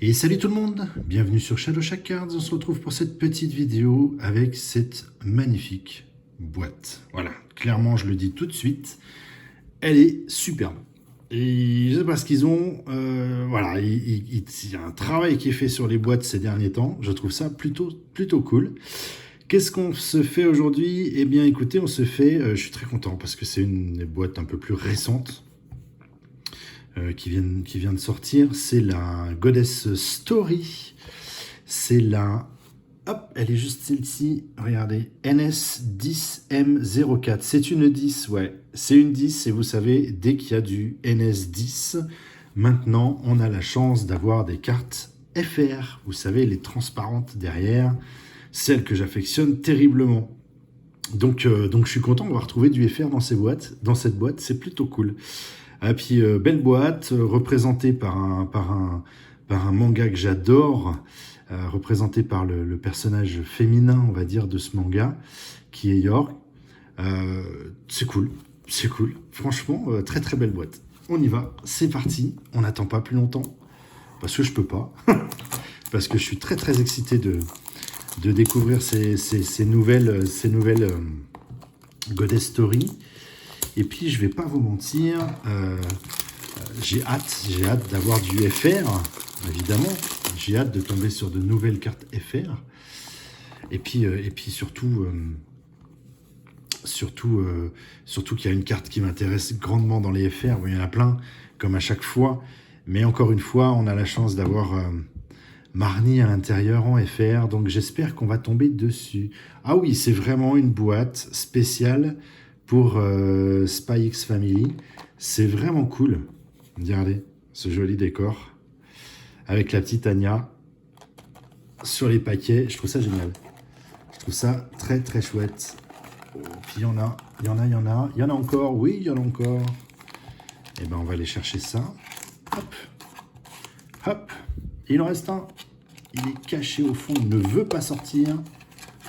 Et salut tout le monde, bienvenue sur Shadow Shack Cards. On se retrouve pour cette petite vidéo avec cette magnifique boîte. Voilà, clairement je le dis tout de suite, elle est superbe. Et je sais pas ce qu'ils ont, voilà, il y a un travail qui est fait sur les boîtes ces derniers temps. Je trouve ça plutôt cool. Qu'est-ce qu'on se fait aujourd'hui? Eh bien écoutez, on se fait, je suis très content parce que c'est une boîte un peu plus récente. Qui vient de sortir, c'est la Goddess Story, c'est la, hop, elle est juste celle-ci, regardez, NS10M04, c'est une 10, ouais, c'est une 10, et vous savez, dès qu'il y a du NS10, maintenant, on a la chance d'avoir des cartes FR, vous savez, les transparentes derrière, celles que j'affectionne terriblement. Donc je suis content d'avoir trouvé du FR dans cette boîte, c'est plutôt cool. Et puis belle boîte, représentée par un manga que j'adore, représenté par le personnage féminin, on va dire, de ce manga, qui est York. C'est cool. Franchement, très très belle boîte. On y va, c'est parti. On n'attend pas plus longtemps, parce que je peux pas, parce que je suis très très excité de découvrir ces nouvelles Goddess Story. Et puis, je vais pas vous mentir, j'ai hâte d'avoir du FR, évidemment. J'ai hâte de tomber sur de nouvelles cartes FR. Et puis surtout qu'il y a une carte qui m'intéresse grandement dans les FR. Bon, il y en a plein, comme à chaque fois. Mais encore une fois, on a la chance d'avoir Marnie à l'intérieur en FR. Donc, j'espère qu'on va tomber dessus. Ah oui, c'est vraiment une boîte spéciale pour Spy X Family. C'est vraiment cool. Regardez ce joli décor avec la petite Anya sur les paquets. Je trouve ça génial. Je trouve ça très très chouette. Oh, puis il y en a encore. Oui, il y en a encore. Et ben on va aller chercher ça. Hop, hop. Il en reste un. Il est caché au fond. Il ne veut pas sortir.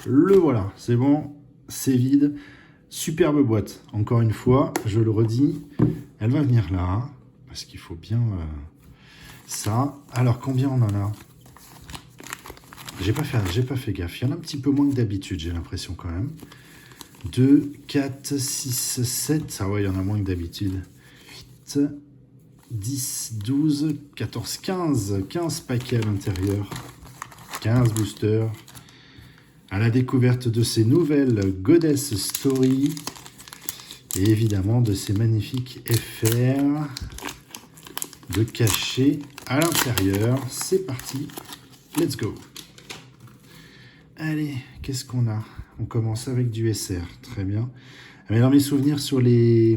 Le voilà. C'est bon. C'est vide. Superbe boîte, encore une fois, je le redis, elle va venir là, parce qu'il faut bien ça. Alors, combien on en a? J'ai pas fait gaffe, il y en a un petit peu moins que d'habitude, j'ai l'impression quand même. 2, 4, 6, 7, ah ouais, il y en a moins que d'habitude. 8, 10, 12, 14, 15 paquets à l'intérieur, 15 boosters. À la découverte de ces nouvelles Goddess Story et évidemment de ces magnifiques FR de cachets à l'intérieur. C'est parti, let's go. Allez, qu'est-ce qu'on a? On commence avec du SR, très bien. Mais dans mes souvenirs sur les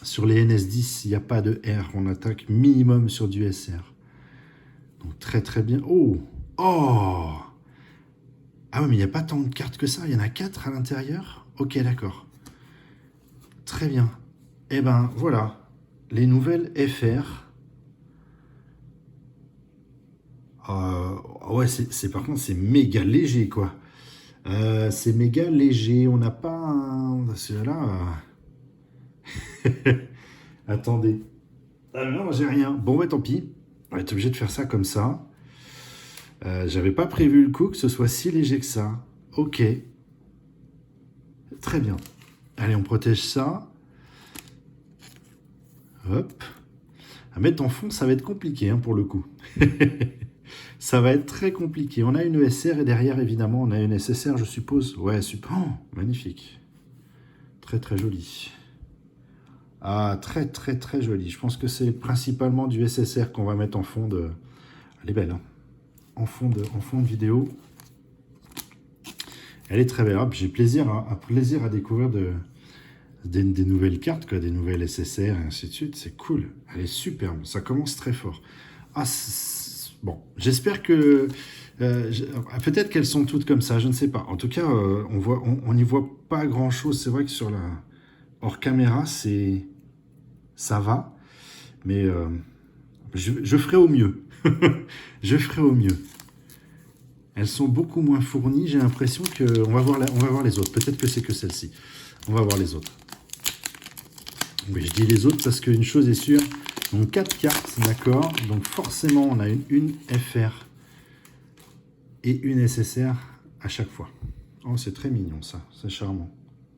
NS10, il n'y a pas de R, on attaque minimum sur du SR. Donc très très bien. Oh. Ah ouais, mais il n'y a pas tant de cartes que ça. Il y en a 4 à l'intérieur. Ok, d'accord. Très bien. Eh ben, voilà. Les nouvelles FR. Ouais, par contre, c'est méga léger, quoi. C'est méga léger. On n'a pas un... Celui-là... Attendez. Ah non, j'ai rien. Bon, bah tant pis. On va être obligé de faire ça comme ça. J'avais pas prévu le coup que ce soit si léger que ça. Ok. Très bien. Allez, on protège ça. Hop. À mettre en fond, ça va être compliqué pour le coup. Ça va être très compliqué. On a une SR et derrière, évidemment, on a une SSR, je suppose. Ouais, super. Oh, magnifique. Très, très joli. Ah, très, très, très joli. Je pense que c'est principalement du SSR qu'on va mettre en fond de... Elle est belle, hein. En fond de vidéo. Elle est très belle. J'ai plaisir à découvrir des nouvelles cartes, quoi, des nouvelles SSR et ainsi de suite. C'est cool. Elle est superbe. Ça commence très fort. Ah, bon, j'espère que... peut-être qu'elles sont toutes comme ça, je ne sais pas. En tout cas, on n'y voit pas grand-chose. C'est vrai que sur la hors caméra, ça va. Mais je ferai au mieux. Je ferai au mieux. Elles sont beaucoup moins fournies. J'ai l'impression que... On va voir les autres. Peut-être que c'est que celle-ci. On va voir les autres. Oui, je dis les autres parce qu'une chose est sûre, Donc 4 cartes, d'accord. Donc forcément, on a une FR et une SSR à chaque fois. Oh, c'est très mignon ça, c'est charmant.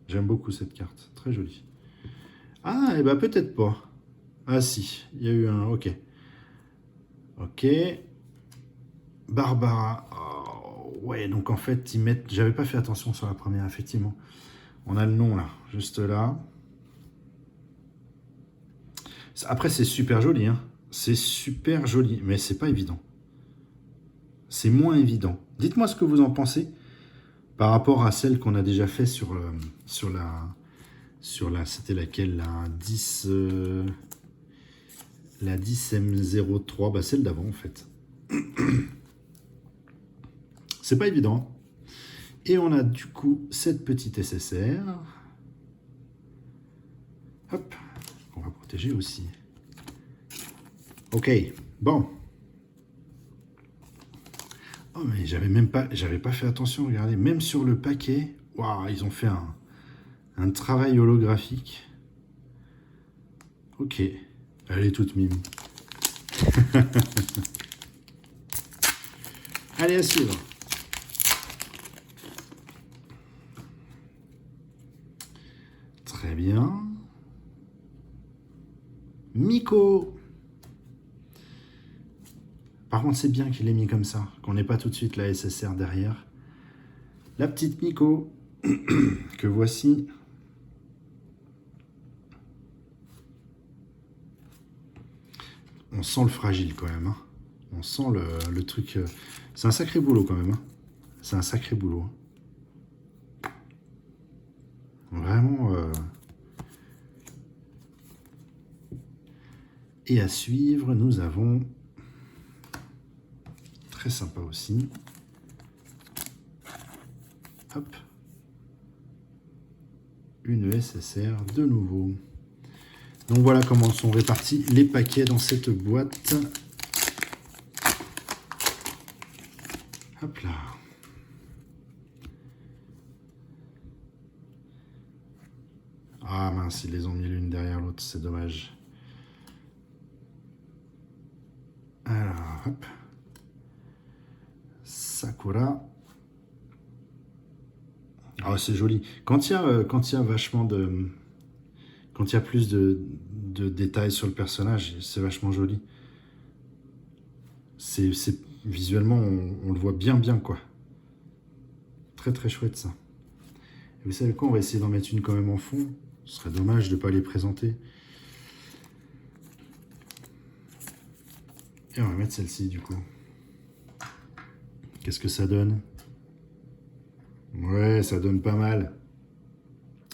J'aime beaucoup cette carte, très jolie. Ah, et bah peut-être pas. Ah si, il y a eu un... Ok. Ok. Barbara. Oh, ouais, donc en fait, ils mettent... J'avais pas fait attention sur la première, effectivement. On a le nom là, juste là. Après, c'est super joli, hein. C'est super joli, mais c'est pas évident. C'est moins évident. Dites-moi ce que vous en pensez par rapport à celle qu'on a déjà fait sur la c'était laquelle, la 10 la 10M03, bah celle d'avant en fait. C'est pas évident. Et on a du coup cette petite SSR. Hop, on va protéger aussi. Ok, bon. Oh mais j'avais pas fait attention, regardez, même sur le paquet, waouh, ils ont fait un travail holographique. Ok, elle est toute mime. Allez, à suivre. Très bien. Miko. Par contre, c'est bien qu'il l'ait mis comme ça, qu'on n'ait pas tout de suite la SSR derrière. La petite Miko, que voici. On sent le fragile quand même. Hein. On sent le truc... C'est un sacré boulot quand même. Hein. C'est un sacré boulot. Vraiment... Et à suivre, nous avons... Très sympa aussi. Hop. Une SSR de nouveau. Donc voilà comment sont répartis les paquets dans cette boîte. Hop là. Ah mince, ils les ont mis l'une derrière l'autre, c'est dommage. Alors, hop. Sakura. Ah, c'est joli. Quand il y a vachement de... Quand il y a plus de détails sur le personnage, c'est vachement joli. Visuellement, on le voit bien, quoi. Très, très chouette, ça. Et vous savez quoi, on va essayer d'en mettre une quand même en fond. Ce serait dommage de ne pas les présenter. Et on va mettre celle-ci, du coup. Qu'est-ce que ça donne? Ouais, ça donne pas mal.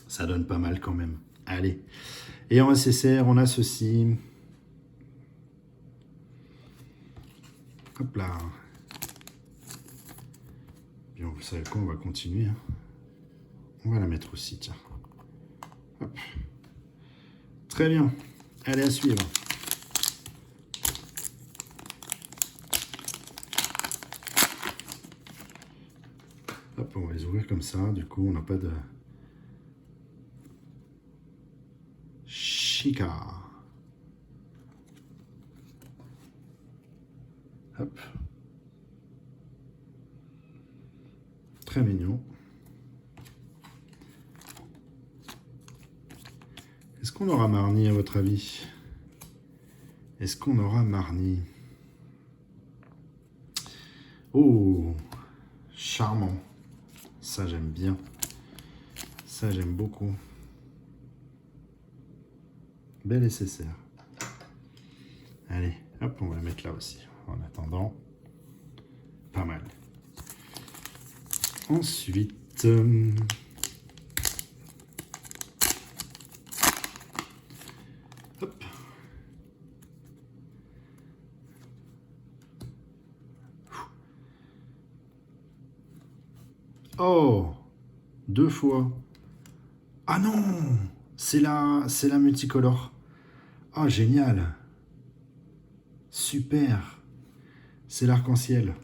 Ça donne pas mal quand même. Allez. Et en SSR, on a ceci. Hop là. Bien, vous savez quoi, on va continuer. Hein. On va la mettre aussi, tiens. Hop. Très bien. Allez, à suivre. Hop, on va les ouvrir comme ça. Du coup, on n'a pas de... Chica. Hop. Très mignon. Est-ce qu'on aura Marnie à votre avis? Est-ce qu'on aura Marnie? Oh, charmant. Ça, j'aime bien. Ça, j'aime beaucoup. Belle SSR. Allez, hop, on va la mettre là aussi. En attendant, pas mal. Ensuite, hop. Oh, 2 fois. Ah non, c'est la multicolore. Oh, génial. Super. C'est l'arc-en-ciel.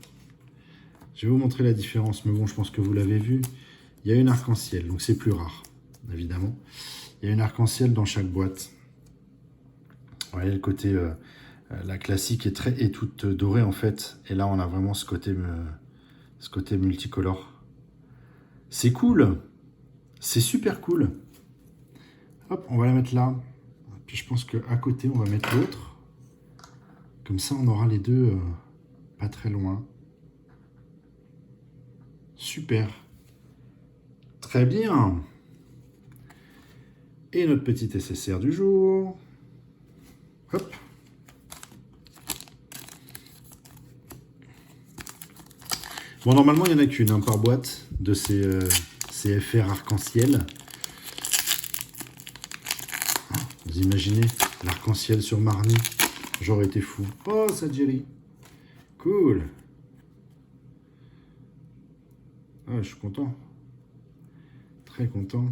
Je vais vous montrer la différence, mais bon, je pense que vous l'avez vu. Il y a une arc-en-ciel, donc c'est plus rare, évidemment. Il y a une arc-en-ciel dans chaque boîte. Ouais, le côté, la classique est toute dorée en fait. Et là, on a vraiment ce côté multicolore. C'est cool. C'est super cool. Hop, on va la mettre là. Puis je pense qu'à côté, on va mettre l'autre. Comme ça, on aura les deux pas très loin. Super. Très bien. Et notre petit SSR du jour. Hop. Bon, normalement, il n'y en a qu'une hein, par boîte de ces FR arc-en-ciel. Vous imaginez l'arc-en-ciel sur Marnie? J'aurais été fou. Oh, ça Jerry. Cool. Ah, je suis content. Très content.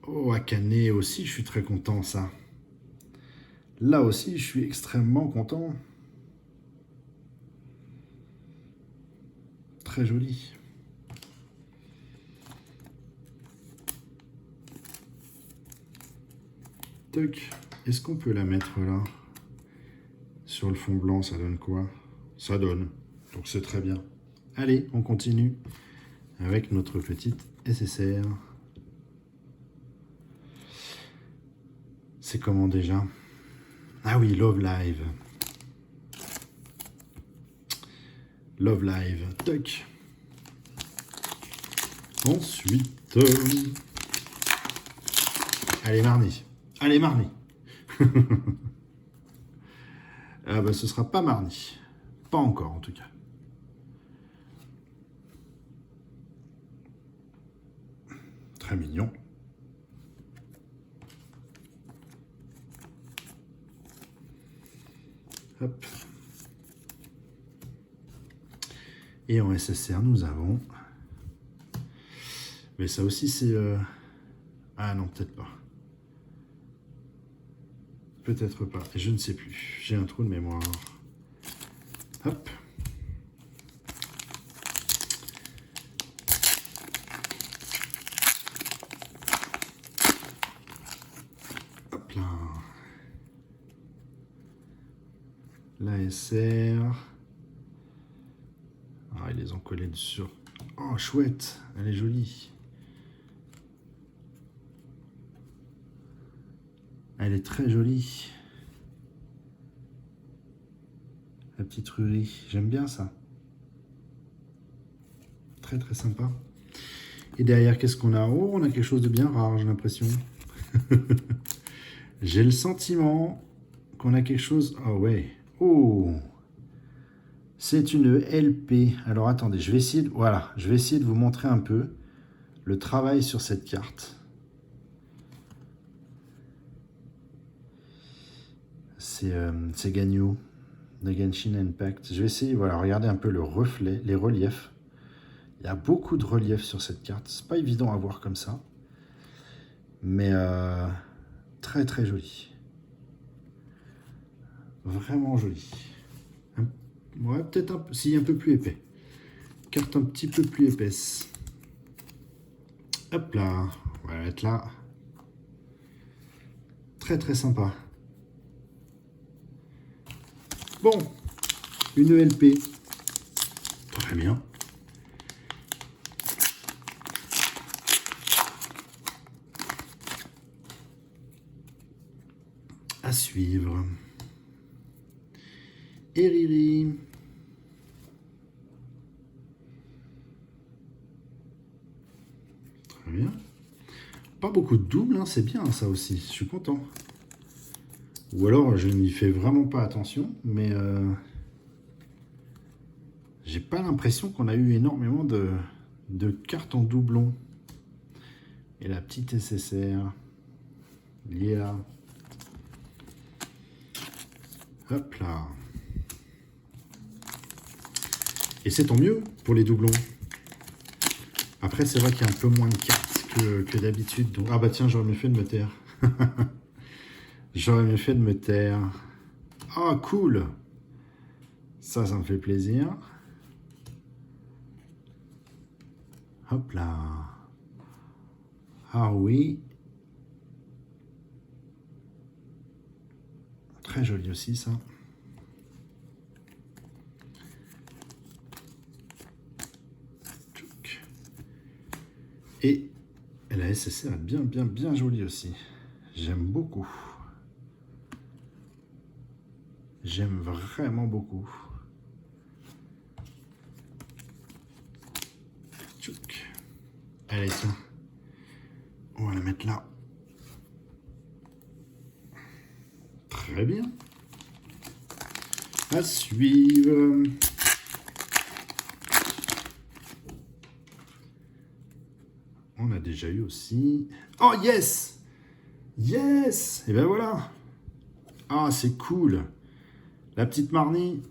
Oh, Akane aussi, je suis très content, ça. Là aussi, je suis extrêmement content. Très joli. Toc. Est-ce qu'on peut la mettre là? Sur le fond blanc, ça donne quoi? Ça donne. Donc c'est très bien. Allez, on continue avec notre petite SSR. C'est comment déjà? Ah oui, Love Live. Love Live. Toc. Ensuite... Allez, Marnie. Allez, Marnie. Ah bah ce sera pas Marnie. Pas encore en tout cas. Très mignon. Hop. Et en SSR, nous avons... Mais ça aussi, c'est... Ah non, peut-être pas. Peut-être pas. Je ne sais plus. J'ai un trou de mémoire. Hop. Hop là. La SR. Ah, ils les ont collés dessus. Oh, chouette. Elle est jolie. Elle est très jolie. La petite Ruri. J'aime bien ça. Très très sympa. Et derrière, qu'est-ce qu'on a? Oh, on a quelque chose de bien rare, j'ai l'impression. J'ai le sentiment qu'on a quelque chose... Oh ouais. Oh. C'est une LP. Alors attendez, je vais essayer de... Voilà, je vais essayer de vous montrer un peu le travail sur cette carte. C'est Ganyu de Genshin Impact. Je vais essayer, voilà, regardez un peu le reflet, les reliefs. Il y a beaucoup de reliefs sur cette carte. C'est pas évident à voir comme ça. Mais très très joli. Vraiment joli. Ouais, peut-être un peu plus épais. Carte un petit peu plus épaisse. Hop là. On va la mettre là. Très très sympa. Bon. Une LP. Très bien. À suivre. Eriri. Très bien. Pas beaucoup de doubles, hein, c'est bien ça aussi. Je suis content. Ou alors je n'y fais vraiment pas attention, mais j'ai pas l'impression qu'on a eu énormément de cartes en doublon. Et la petite SSR liée là. Hop là. Et c'est tant mieux pour les doublons. Après, c'est vrai qu'il y a un peu moins de cartes que d'habitude. Donc... Ah bah tiens, j'aurais mieux fait de me taire. J'aurais mieux fait de me taire. Ah, cool. Ça me fait plaisir. Hop là. Ah oui. Très joli aussi, ça. Et la SSR est bien jolie aussi. J'aime beaucoup. J'aime vraiment beaucoup. Tchouk. Allez, tiens. On va la mettre là. Très bien. À suivre. On a déjà eu aussi... Oh, yes! Yes! Et ben voilà. Ah, c'est cool. La petite Marnie.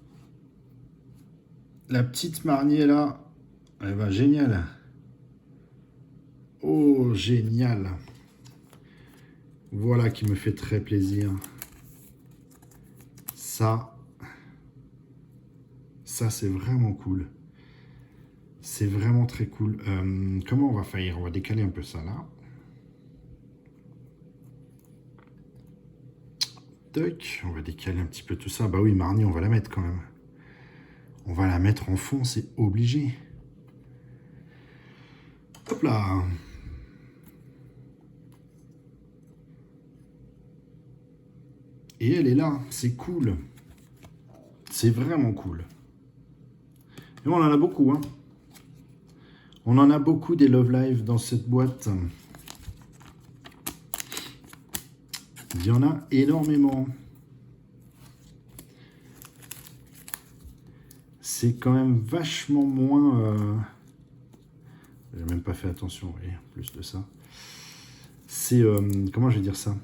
La petite Marnie est là. Eh ben, génial. Oh, génial. Voilà qui me fait très plaisir. Ça c'est vraiment cool. C'est vraiment très cool. Comment on va faire? On va décaler un peu ça là. Toc, on va décaler un petit peu tout ça. Bah oui, Marnie, on va la mettre quand même. On va la mettre en fond, c'est obligé. Hop là. Et elle est là, c'est cool. C'est vraiment cool. Et on en a beaucoup, hein. On en a beaucoup des Love Live dans cette boîte. Il y en a énormément. C'est quand même vachement moins... J'ai même pas fait attention, oui, plus de ça. C'est... comment je vais dire ça?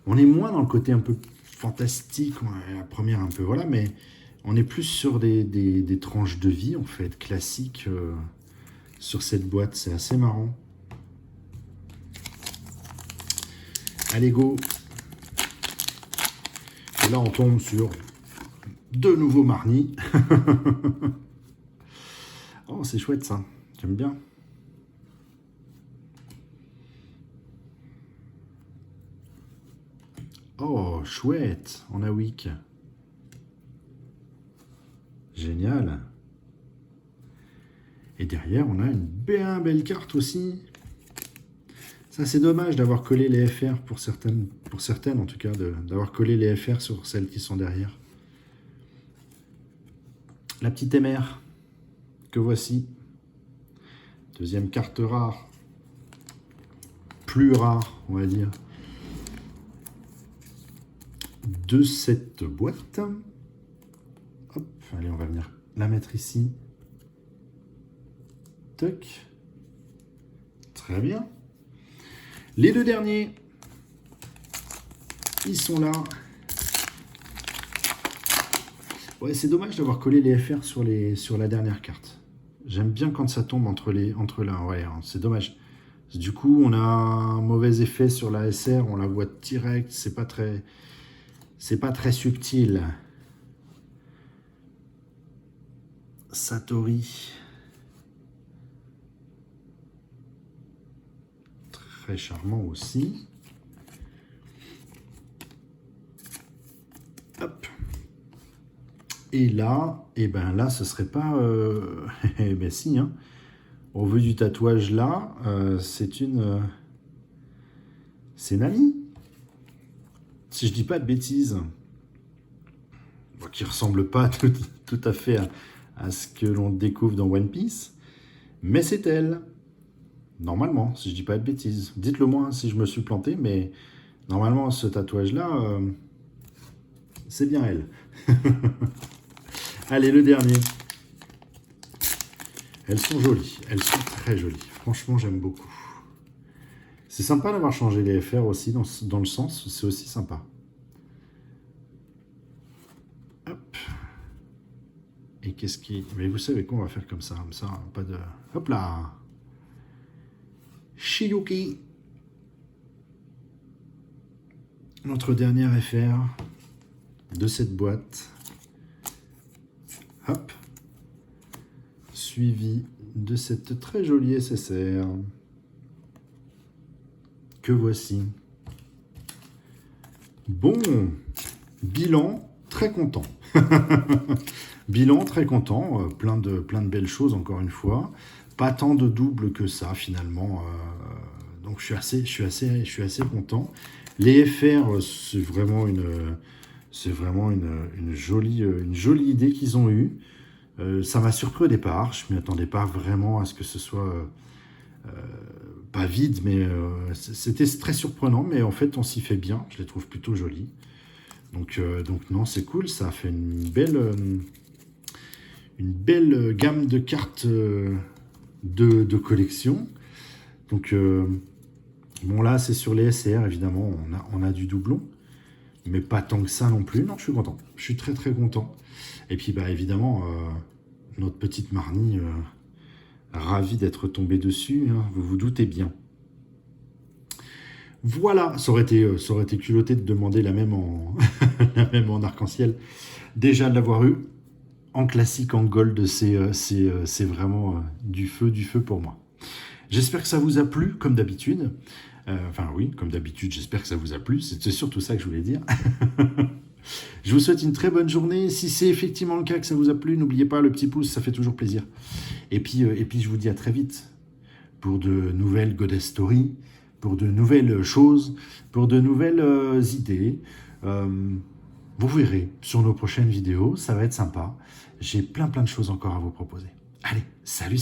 On est moins dans le côté un peu fantastique, la première un peu, voilà, mais on est plus sur des tranches de vie, en fait, classiques sur cette boîte. C'est assez marrant. Allez, go. Et là, on tombe sur de nouveaux Marnie. Oh, c'est chouette, ça. J'aime bien. Oh, chouette. On a Wick. Génial. Et derrière, on a une bien belle carte aussi. Ça, c'est dommage d'avoir collé les FR pour certaines en tout cas, d'avoir collé les FR sur celles qui sont derrière. La petite MR, que voici. Deuxième carte rare. Plus rare, on va dire. De cette boîte. Hop, allez, on va venir la mettre ici. Toc. Très bien. Les deux derniers, ils sont là. Ouais, c'est dommage d'avoir collé les FR sur la dernière carte. J'aime bien quand ça tombe entre là. Ouais, c'est dommage. Du coup, on a un mauvais effet sur la SR. On la voit direct. C'est pas très subtil. Satori. Très charmant aussi. Hop. Et là, ce serait pas... eh ben si, hein. Au vu du tatouage là, c'est une Nami. Si je dis pas de bêtises. Bon, qui ressemble pas tout à fait à ce que l'on découvre dans One Piece. Mais c'est elle. Normalement, si je dis pas de bêtises. Dites-le moi si je me suis planté, mais normalement, ce tatouage-là, c'est bien elle. Allez, le dernier. Elles sont jolies. Elles sont très jolies. Franchement, j'aime beaucoup. C'est sympa d'avoir changé les FR aussi, dans le sens. C'est aussi sympa. Hop. Et qu'est-ce qui... Mais vous savez quoi, on va faire comme ça, pas de... Hop là. Shiyuki. Notre dernière FR de cette boîte. Hop. Suivi de cette très jolie SSR. Que voici. Bon. Bilan, très content. Bilan, très content. Plein de belles choses, encore une fois. Pas tant de doubles que ça, finalement. Donc, je suis assez content. Les FR, c'est vraiment une jolie idée qu'ils ont eue. Ça m'a surpris au départ. Je ne m'y attendais pas vraiment à ce que ce soit pas vide, mais c'était très surprenant. Mais en fait, on s'y fait bien. Je les trouve plutôt jolies. Donc non, c'est cool. Ça a fait une belle gamme de cartes de collection. Donc, bon, là, c'est sur les SR, évidemment. On a du doublon. Mais pas tant que ça non plus. Non, je suis content. Je suis très, très content. Et puis, bah, évidemment, notre petite Marnie, ravie d'être tombée dessus, hein, vous vous doutez bien. Voilà, ça aurait été culotté de demander la même en, la même en arc-en-ciel. Déjà de l'avoir eu en classique, en gold, c'est vraiment du feu pour moi. J'espère que ça vous a plu, comme d'habitude. Enfin oui, comme d'habitude, j'espère que ça vous a plu. C'est surtout ça que je voulais dire. Je vous souhaite une très bonne journée. Si c'est effectivement le cas que ça vous a plu, n'oubliez pas le petit pouce, ça fait toujours plaisir. Et puis je vous dis à très vite pour de nouvelles Goddess Story, pour de nouvelles choses, pour de nouvelles idées. Vous verrez sur nos prochaines vidéos, ça va être sympa. J'ai plein de choses encore à vous proposer. Allez, salut